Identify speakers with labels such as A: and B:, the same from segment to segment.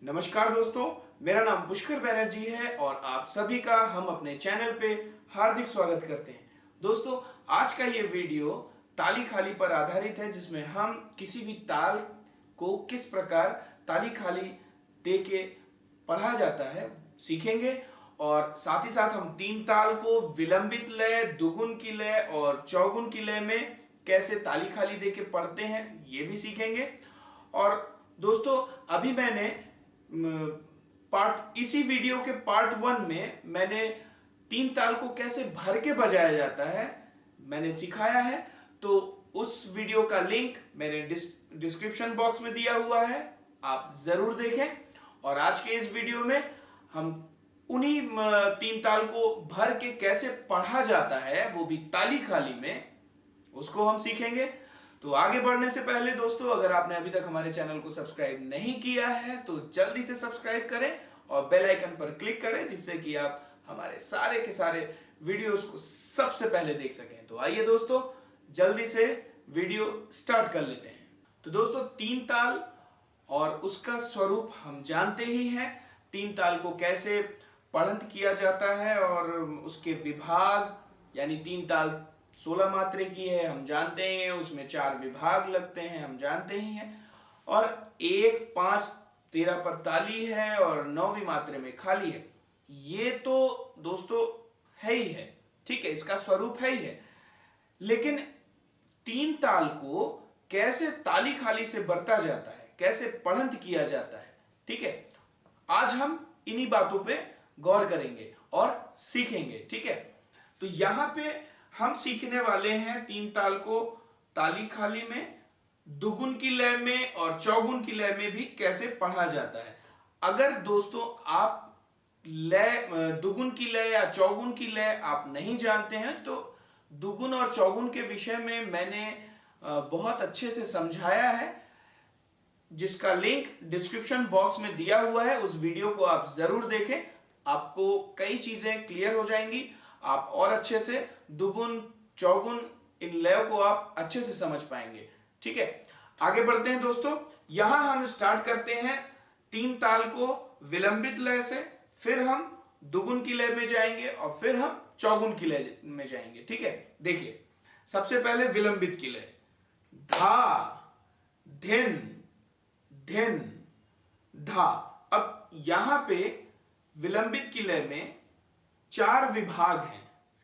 A: नमस्कार दोस्तों, मेरा नाम पुष्कर बैनर्जी है और आप सभी का हम अपने चैनल पे हार्दिक स्वागत करते हैं। दोस्तों, आज का ये वीडियो ताली खाली पर आधारित है, जिसमें हम किसी भी ताल को किस प्रकार ताली खाली दे के पढ़ा जाता है सीखेंगे। और साथ ही साथ हम तीन ताल को विलंबित लय, दुगुन की लय और चौगुन की लय में कैसे ताली खाली दे के पढ़ते हैं ये भी सीखेंगे। और दोस्तों, अभी मैंने इसी वीडियो के पार्ट 1 में मैंने तीन ताल को कैसे भर के बजाया जाता है मैंने सिखाया है। तो उस वीडियो का लिंक मैंने डिस्क्रिप्शन बॉक्स में दिया हुआ है, आप जरूर देखें। और आज के इस वीडियो में हम उन्हीं तीन ताल को भर के कैसे पढ़ा जाता है, वो भी ताली खाली में, उसको हम सीखेंगे। तो आगे बढ़ने से पहले दोस्तों, अगर आपने अभी तक हमारे चैनल को सब्सक्राइब नहीं किया है तो जल्दी से सब्सक्राइब करें और बेल आइकन पर क्लिक करें, जिससे कि आप हमारे सारे के सारे वीडियोस को सबसे पहले देख सकें। तो आइए दोस्तों, जल्दी से वीडियो स्टार्ट कर लेते हैं। तो दोस्तों, तीन ताल और उसका स्वरूप हम जानते ही हैं। तीन ताल को कैसे पढ़ंत किया जाता है और उसके विभाग, यानी तीन ताल 16 मात्रे की है, हम जानते हैं। उसमें 4 विभाग लगते हैं, हम जानते ही हैं। और 1, 5, 13 पर ताली है और 9वीं मात्रे में खाली है। ये तो दोस्तों है ही है, ठीक है, इसका स्वरूप है ही है। लेकिन तीन ताल को कैसे ताली खाली से बरता जाता है, कैसे पढ़ंत किया जाता है, ठीक है, आज हम इन्हीं बातों पे गौर करेंगे और सीखेंगे, ठीक है। तो यहां पे हम सीखने वाले हैं तीन ताल को ताली खाली में, दुगुन की लय में और चौगुन की लय में भी कैसे पढ़ा जाता है। अगर दोस्तों आप लय, दुगुन की लय या चौगुन की लय आप नहीं जानते हैं, तो दुगुन और चौगुन के विषय में मैंने बहुत अच्छे से समझाया है, जिसका लिंक डिस्क्रिप्शन बॉक्स में दिया हुआ है। उस वीडियो को आप जरूर देखें, आपको कई चीजें क्लियर हो जाएंगी। आप और अच्छे से दुगुन चौगुन इन लयों को आप अच्छे से समझ पाएंगे, ठीक है। आगे बढ़ते हैं दोस्तों, यहां हम स्टार्ट करते हैं तीन ताल को विलंबित लय से, फिर हम दुगुन की लय में जाएंगे और फिर हम चौगुन की लय में जाएंगे, ठीक है। देखिए, सबसे पहले विलंबित की लय, धा, धिन, धिन, धा। अब यहां पे विलंबित की लय में 4 विभाग हैं,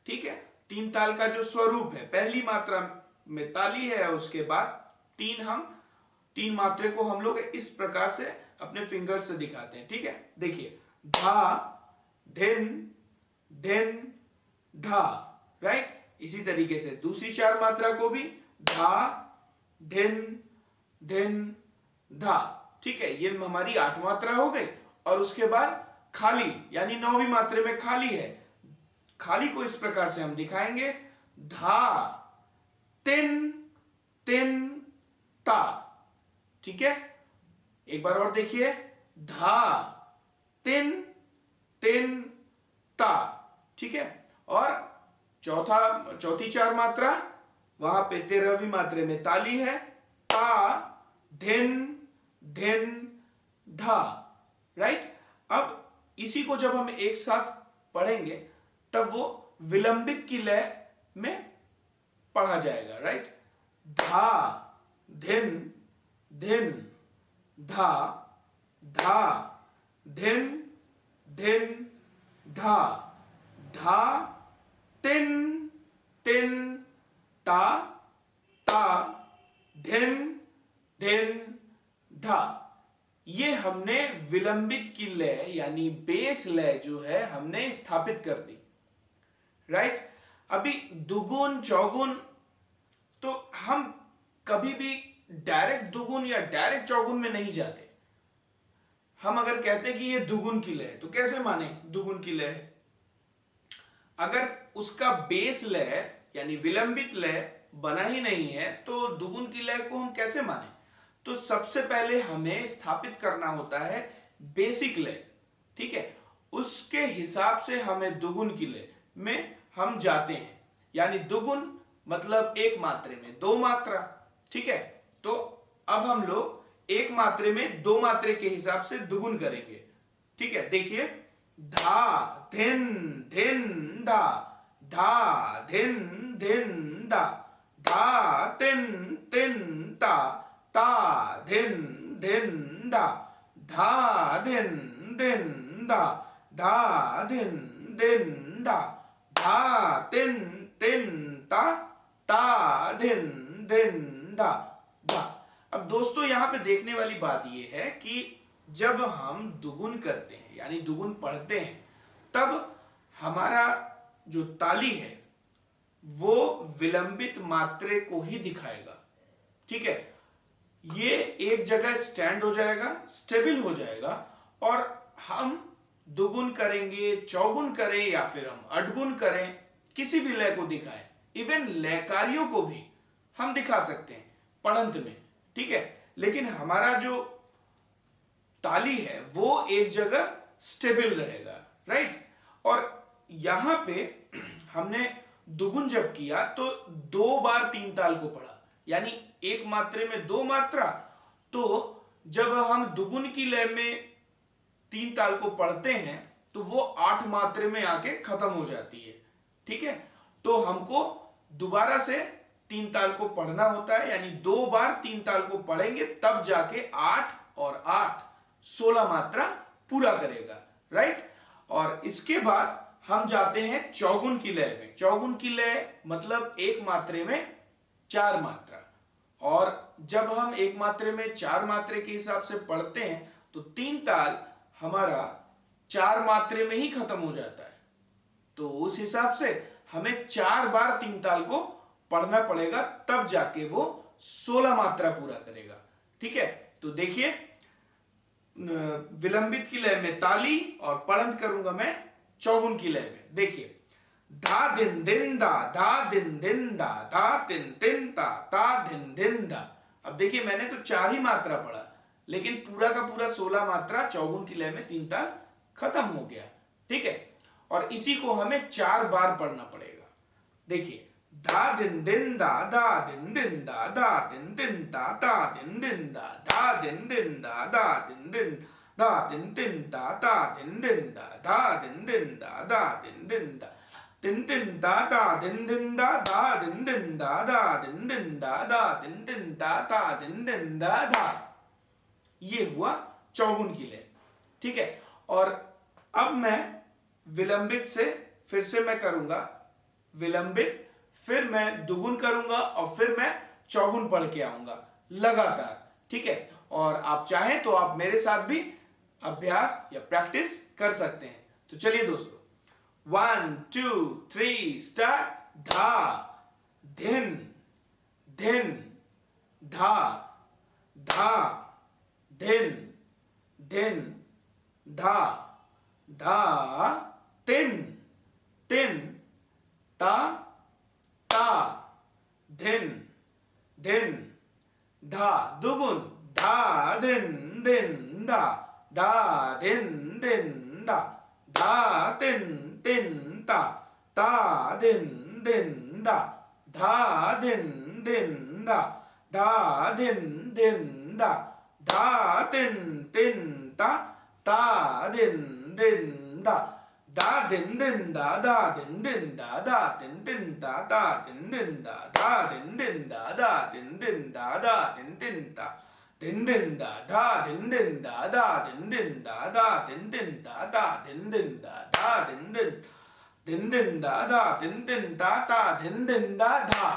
A: ठीक है। तीन ताल का जो स्वरूप है, पहली मात्रा में ताली है, उसके बाद तीन मात्रे को हम लोग इस प्रकार से अपने फिंगर्स से दिखाते हैं, ठीक है। देखिए, धा, धिन, धिन, धा, राइट। इसी तरीके से दूसरी 4 मात्रा को भी धा, धिन, धिन, धा, ठीक है। ये हमारी 8 मात्रा हो गई। और उसके बाद खाली, यानी 9वीं मात्रे में खाली है। खाली को इस प्रकार से हम दिखाएंगे, धा, तिन, तिन, ता, ठीक है। एक बार और देखिए, धा, तिन, तिन, ता, ठीक है। और चौथी 4 मात्रा, वहां पे 13वीं मात्रे में ताली है, ता, धिन, धिन, धा, राइट। अब इसी को जब हम एक साथ पढ़ेंगे तब वो विलंबित की लय में पढ़ा जाएगा, राइट। धा, धिन, धिन, धा, धा, धिन, धिन, धा, धा, तिन, तिन, ता, ता, धिन, धिन, धा। ये हमने विलंबित की लय यानी बेस लय जो है हमने स्थापित कर दी, राइट। अभी दुगुन चौगुन, तो हम कभी भी डायरेक्ट दुगुन या डायरेक्ट चौगुन में नहीं जाते। हम अगर कहते हैं कि ये दुगुन की लय है, तो कैसे माने दुगुन की लय है? अगर उसका बेस लय यानी विलंबित लय बना ही नहीं है, तो दुगुन की लय को हम कैसे माने? तो सबसे पहले हमें स्थापित करना होता है बेसिक लय, ठीक है। उसके हिसाब से हमें दुगुन की लय में हम जाते हैं, यानी दुगुन मतलब एक मात्रे में 2 मात्रा, ठीक है। तो अब हम लोग एक मात्रे में दो मात्रे के हिसाब से दुगुन करेंगे। ठीक है, देखिए धा धिन धिन धा, धा धिन धिन धा, धा तिन तिन ता, ता धिन धिन धा, धा धिन धिन धा, धा धिन धिन धा, धा तिन तिन ता, ता धिन धिन धा, धा। अब दोस्तों यहां पे देखने वाली बात यह है कि जब हम दुगुन करते हैं यानी दुगुन पढ़ते हैं, तब हमारा जो ताली है वो विलंबित मात्रे को ही दिखाएगा। ठीक है, ये एक जगह स्टैंड हो जाएगा, स्टेबल हो जाएगा, और हम दुगुन करेंगे, चौगुन करें या फिर हम अठगुन करें, किसी भी लय को दिखाएं, इवन लयकारियों को भी हम दिखा सकते हैं पढ़ंत में। ठीक है, लेकिन हमारा जो ताली है वो एक जगह स्टेबल रहेगा, राइट। और यहां पे हमने दुगुन जब किया तो दो बार तीन ताल को पढ़ा, यानी एक मात्रे में दो मात्रा। तो जब हम दुगुन की लय में तीन ताल को पढ़ते हैं तो वो आठ मात्रे में आके खत्म हो जाती है। ठीक है, तो हमको दोबारा से तीन ताल को पढ़ना होता है, यानी दो बार तीन ताल को पढ़ेंगे तब जाके 8 और 8 16 मात्रा पूरा करेगा, राइट। और इसके बाद हम जाते हैं चौगुन की लय में। चौगुन की लय मतलब एक मात्रे में चार मात्रा, और जब हम एक मात्रे में चार मात्रे के हिसाब से पढ़ते हैं तो तीन ताल हमारा चार मात्रे में ही खत्म हो जाता है। तो उस हिसाब से हमें चार बार तीन ताल को पढ़ना पड़ेगा, तब जाके वो 16 मात्रा पूरा करेगा। ठीक है, तो देखिए विलंबित की लय में ताली और पढ़ंत करूंगा मैं चौगुन की लय में। देखिए धा दिन दिन दा, धा दिन दिन दा, धा तिन तिन ता, ता धिन धिन धा। अब देखिए मैंने तो चार ही मात्रा पढ़ा, लेकिन पूरा का पूरा 16 मात्रा चौगुन की लय में तीन ताल खत्म हो गया। ठीक है, और इसी को हमें चार बार पढ़ना पड़ेगा। देखिए धा दिन दिन दा, धा दिन दिन दा, धा दिन दिन ता, ता दिन दिन दा, धा दिन दिन दा, धा दिन दिन, धा दिन दिन ता, ता दिन दिन दा, धा दिन दिन दा, धा दिन दिन दा, दिन दिन दा, धा दिन दिन दा, धा दिन दिन दा, धा दिन दिन दा, धा दिन दिन दा, ता दिन दिन दा, धा। ये हुआ चौगुन की लय। ठीक है, और अब मैं विलंबित से फिर से मैं करूंगा विलंबित, फिर मैं दुगुन करूंगा और फिर मैं चौगुन पढ़ के आऊंगा लगातार। ठीक है, और आप चाहें तो आप मेरे साथ भी अभ्यास या प्रैक्टिस कर सकते हैं। तो चलिए दोस्तों, 1 2 3 स्टार्ट। धा धिन धिन धा, धा धिन धिन धा, धा तिन तिन ता, ता धिन धिन धा। दुगुन धा धिन धिन धा, धा धिन धिन धा, धा तिन तिन ता, ता धिन धिन धा, धा धिन धिन धा, धा धिन धिन धा, धा तिन तिन ता, ता धिन धिन धा, धा धिन धिन धा, धा धिन धिन धा, धा धिन धिन धा, धा धिन धिन धा, धा धिन धिन धा, धा धिन धिन धा, धा धिन धिन धा, धिन धिन धा, धा धिन धिन धा, धा धिन धिन धा, धा धिन धिन धा, धा धिन धिन धा, धा धिन धिन, धिन धिन धा, धा धिन धिन धा, धा धिन धिन धा, धा।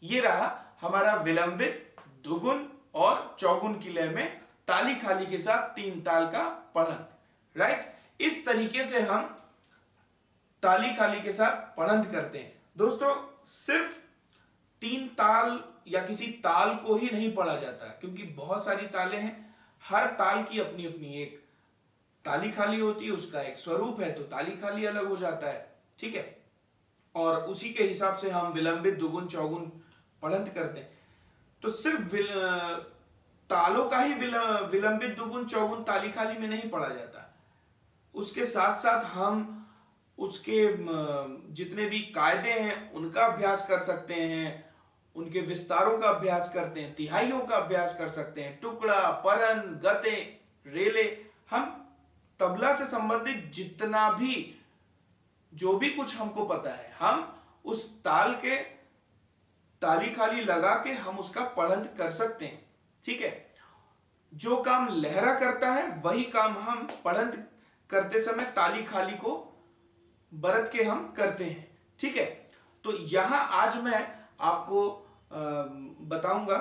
A: ये रहा हमारा विलंबित, दुगुन और चौगुन की लय में ताली खाली के साथ तीन ताल का पढ़ंत, राइट। इस तरीके से हम ताली खाली के साथ पढ़ंत करते हैं। दोस्तों सिर्फ तीन ताल या किसी ताल को ही नहीं पढ़ा जाता, क्योंकि बहुत सारी तालें हैं, हर ताल की अपनी अपनी एक ताली खाली होती है, उसका एक स्वरूप है, तो ताली खाली अलग हो जाता है। ठीक है, और उसी के हिसाब से हम विलंबित, दुगुन, चौगुन पढ़ंत करते हैं। तो सिर्फ तालों का ही विलंबित, दुगुन, चौगुन ताली खाली में नहीं पढ़ा जाता, उसके साथ साथ हम उसके जितने भी कायदे हैं उनका अभ्यास कर सकते हैं, उनके विस्तारों का अभ्यास करते हैं, तिहाइयों का अभ्यास कर सकते हैं, टुकड़ा, परन, गते, रेले। हम तबला से संबंधित जितना भी जो भी कुछ हमको पता है, हम उस ताल के ताली खाली लगा के हम उसका पढ़ंत कर सकते हैं। ठीक है, जो काम लहरा करता है वही काम हम पढ़ंत करते समय ताली खाली को बरत के हम करते हैं। ठीक है, तो यहां आज मैं आपको बताऊंगा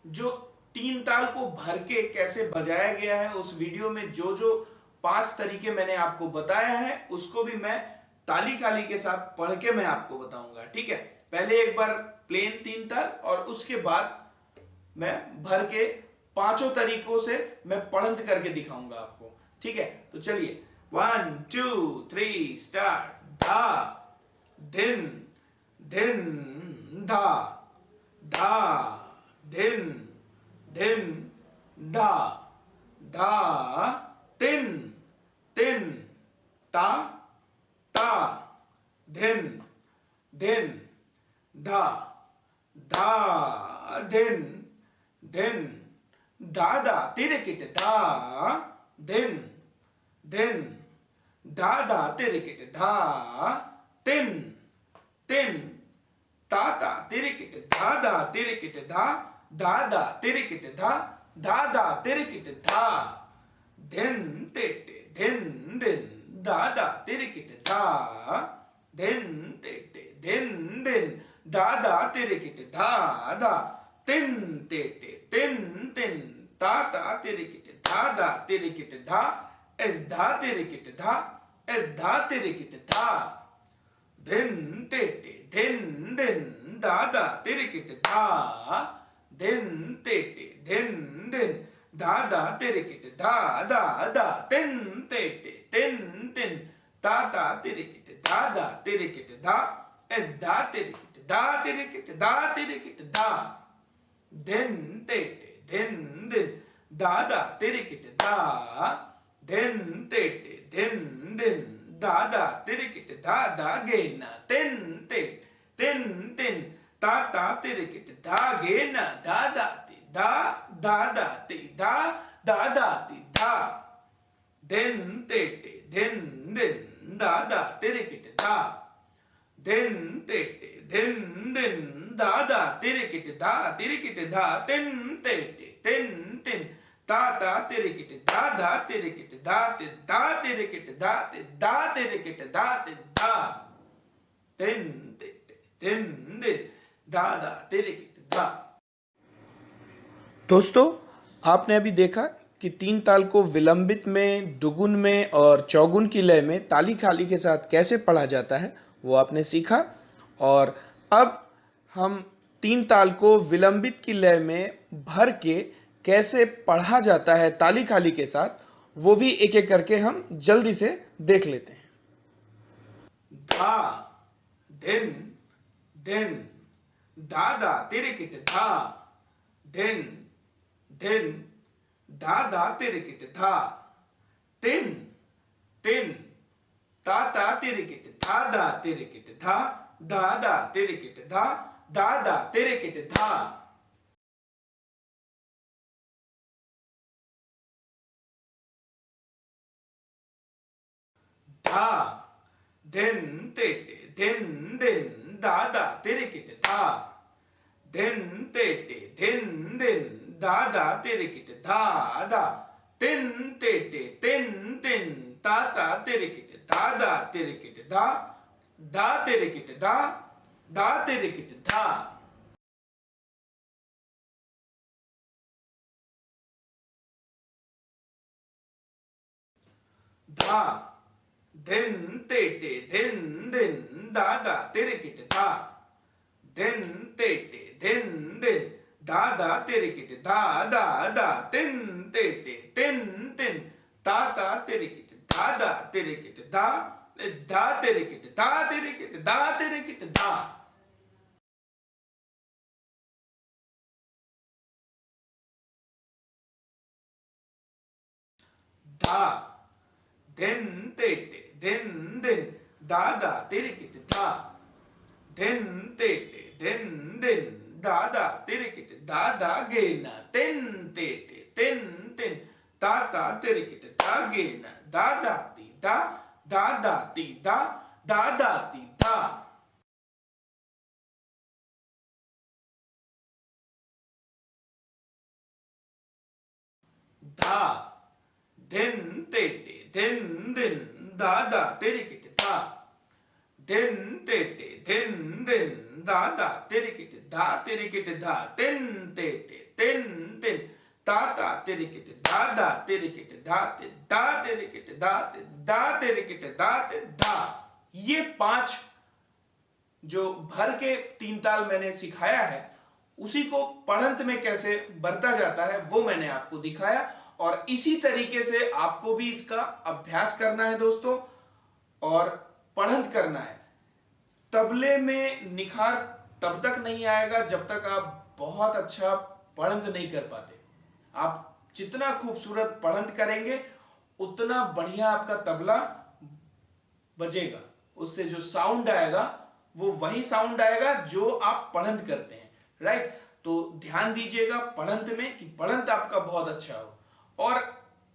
A: जो तीन ताल को भर के कैसे बजाया गया है। उस वीडियो में जो जो 5 तरीके मैंने आपको बताया है उसको भी मैं ताली खाली के साथ पढ़ के मैं आपको बताऊंगा। ठीक है, पहले एक बार प्लेन तीन ताल और उसके बाद मैं भर के 5 तरीकों से मैं पढ़ंत करके दिखाऊंगा आपको। ठीक है, तो चलिए 1 2 3 स्टार्ट। धा धिन धिन धा, धा धिन धिन धा, धा तिन तिन ता ता, धिन धिन धा, धा धिन धिन धा धा तिरकिट धा, धिन धिन धा धा तिरकिट धा, तिन तिन ता ता तिरकिट धा धा तिरकिट धा, धा धा तिरकिट धा, धा धा तिरकिट धा, धिन टिट धिन धिन धा धा तिरकिट धा, धिन टिट धिन धिन धा धा तिरकिट धा धा, तिन टिट तिन तिन ता ता तिरकिट धा धा तिरकिट धा, एस धा तिरकिट धा, एस धा तिरकिट धा, धिन टिट धिन धिन धा धा तिरकिट धा, धिन टिट धिन धिन धा धा तिरकिट धा धा धा, तिन टिट तिन तिन ता ता तिरकिट धा धा तिरकिट धा, एस धा तिरकिट धा तिरकिट धा तिरकिट धा, धिन टिट धिन धिन धा धा तिरकिट धा, धिन टिट धिन धिन धा धा तिरकिट धा धा गेना, तिन टिट तिन तिन ता ता तिरकिट धा गेना, धा धा ति धा, धा धा ति धा, धा धा ति धा, धिन टिट धिन धिन धा धा तिरकिट धा, धिन टिट धिन धिन धा धा तिरकिट धा तिरकिट धा, तिन टिट तिन तिन ता ता तिरकिट धा धा तिरकिट धा ति धा तिरकिट धा ति धा तिरकिट धा ति धा, तिन टिट तिन दिन धा धा तिरकिट धा। दोस्तों, आपने अभी देखा कि तीन ताल को विलंबित में, दुगुन में और चौगुन की लय में ताली खाली के साथ कैसे पढ़ा जाता है वो आपने सीखा। और अब हम तीन ताल को विलंबित की लय में भर के कैसे पढ़ा जाता है ताली खाली के साथ, वो भी एक एक करके हम जल्दी से देख लेते हैं। धा धिन धिन धा धा तिरकिट धा, धिन धिन धा धा तिरकिट धा, तिन तिन ता ता तिरकिट धा धा तिरकिट धा, धा धा तिरकिट धा, धा धा तिरकिट धा, धा धिन टिट धिन धिन धा धा तिरकिट धा, धिन टिट धिन धिन धा धा तिरकिट धा धा, तिन टिट तिन तिन ता ता तिरकिट धा धा तिरकिट धा, धा तिरकिट धा, धा तिरकिट धा, धा धिन टिट धिन धिन धा धा तिरकिट धा, धिन टिट धिन धिन धा धा तिरकिट धा धा धा, तिन टिट तिन तिन ता ता तिरकिट धा धा तिरकिट धा, धा तिरकिट धा तिरकिट धा तिरकिट धा, धा धिन टिट धिन धिन धा धा तिरकिट धा, धिन टिट धिन धिन दादा तिरिकिट दादा गेना तिन तेटे तिन तिन ताता तिरिकिट दा गेना दादा ती दा दादा ती दा दादा ती दा। धा दिन तेटे दिन दिन दादा तिरिकिट धा दिन तेटे दिन दिन दादा तिरिकिट धा तिरिकिट धा तिन तेटे तिन तिन ताता तिरिकिट दादा तिरिकिट धाते दा तिरिकिट दाते दा तिरिकिट दाते धा। ये 5 जो भर के 3 ताल मैंने सिखाया है उसी को पढ़ंत में कैसे बरता जाता है वो मैंने आपको दिखाया, और इसी तरीके से आपको भी इसका अभ्यास करना है दोस्तों और पढ़ंत करना है। तबले में निखार तब तक नहीं आएगा जब तक आप बहुत अच्छा पढ़ंत नहीं कर पाते। आप जितना खूबसूरत पढ़ंत करेंगे उतना बढ़िया आपका तबला बजेगा, उससे जो साउंड आएगा वो वही साउंड आएगा जो आप पढ़ंत करते हैं, राइट। तो ध्यान दीजिएगा पढ़ंत में कि पढ़ंत आपका बहुत अच्छा हो, और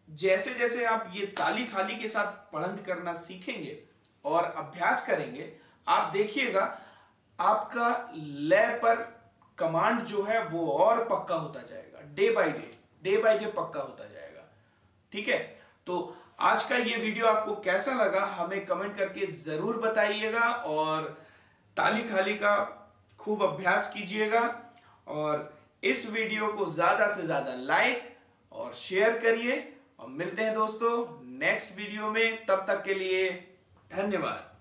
A: जैसे जैसे आप ये ताली खाली के साथ पढ़ंत करना सीखेंगे और अभ्यास करेंगे, आप देखिएगा आपका लय पर कमांड जो है वो और पक्का होता जाएगा, डे बाय डे पक्का होता जाएगा, ठीक है। तो आज का ये वीडियो आपको कैसा लगा हमें कमेंट करके जरूर बताइएगा, और ताली खाली का खूब अभ्यास कीजिएगा, और इस वीडियो को ज्यादा से ज्यादा लाइक और शेयर करिए, और मिलते हैं दोस्तों नेक्स्ट वीडियो में। तब तक के लिए धन्यवाद।